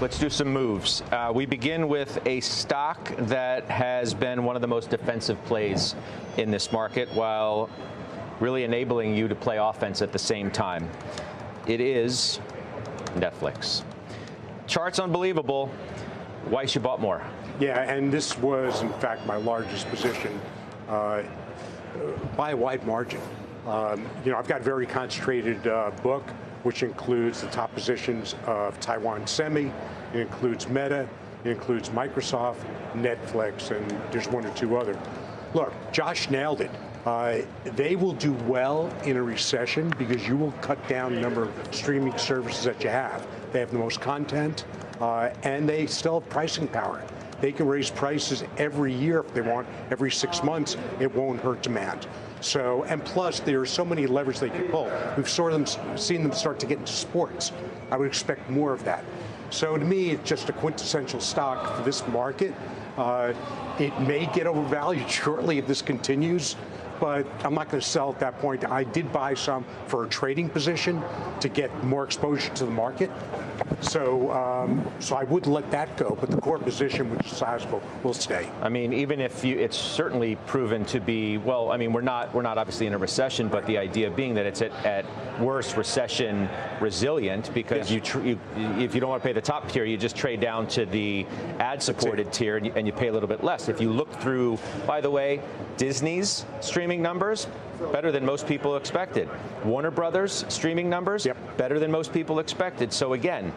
let's do some moves. We begin with a stock that has been one of the most defensive plays in this market while really enabling you to play offense at the same time. It is Netflix. Chart's unbelievable. Weiss, you bought more. Yeah, and this was, in fact, my largest position by a wide margin. I've got a very concentrated book, which includes the top positions of Taiwan Semi, it includes Meta, it includes Microsoft, Netflix, and there's one or two other. Look, Josh nailed it. They will do well in a recession because you will cut down the number of streaming services that you have. They have the most content, and they still have pricing power. They can raise prices every year if they want, every 6 months. It won't hurt demand. So, and plus, there are so many levers they can pull. We've seen them start to get into sports. I would expect more of that. So to me, it's just a quintessential stock for this market. It may get overvalued shortly if this continues, but I'm not going to sell at that point. I did buy some for a trading position to get more exposure to the market. So I would let that go, but the core position, which is sizable, will stay. I mean, even if it's certainly proven to be, well, I mean, we're not obviously in a recession, but the idea being that it's at worst recession resilient because yes. If you don't want to pay the top tier, you just trade down to the ad-supported tier and you pay a little bit less. If you look through, by the way, Disney's streaming numbers, better than most people expected. Warner Brothers streaming numbers, better than most people expected. So again,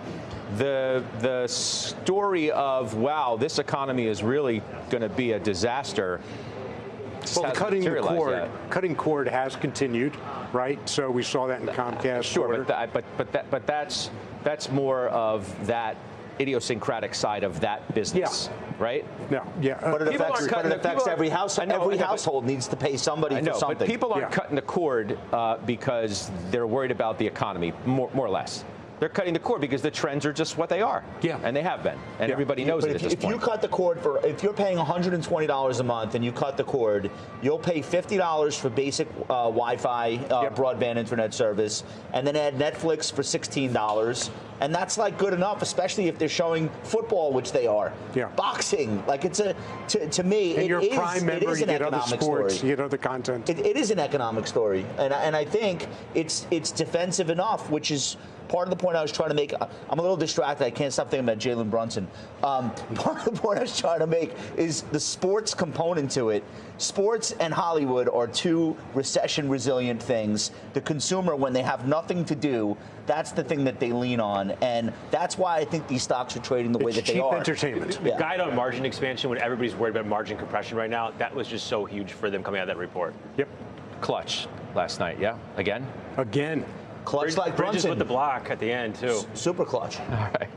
the story of, wow, this economy is really going to be a disaster. Well, cutting cord has continued, right? So we saw that in Comcast. Sure, but that's more of that idiosyncratic side of that business, right? No, yeah. But it affects every household. Every household needs to pay somebody for something. But people aren't cutting the cord because they're worried about the economy, more or less. They're cutting the cord because the trends are just what they are. Yeah. And they have been. And everybody knows it at this point. If you cut the cord if you're paying $120 a month and you cut the cord, you'll pay $50 for basic Wi-Fi broadband internet service, and then add Netflix for $16. And that's like good enough, especially if they're showing football, which they are. Yeah. Boxing, like it's to me, and it is Prime member, an economic sports, story. You get other content. It is an economic story, and I think it's defensive enough, which is part of the point I was trying to make. I'm a little distracted. I can't stop thinking about Jalen Brunson. Part of the point I was trying to make is the sports component to it. Sports and Hollywood are two recession-resilient things. The consumer, when they have nothing to do, that's the thing that they lean on, and that's why I think these stocks are trading the way that they are. It's cheap entertainment. The guide on margin expansion, when everybody's worried about margin compression right now, that was just so huge for them coming out of that report. Yep. Clutch last night, yeah? Again? Again. Clutch like Brunson. Bridges with the block at the end, too. Super clutch. All right.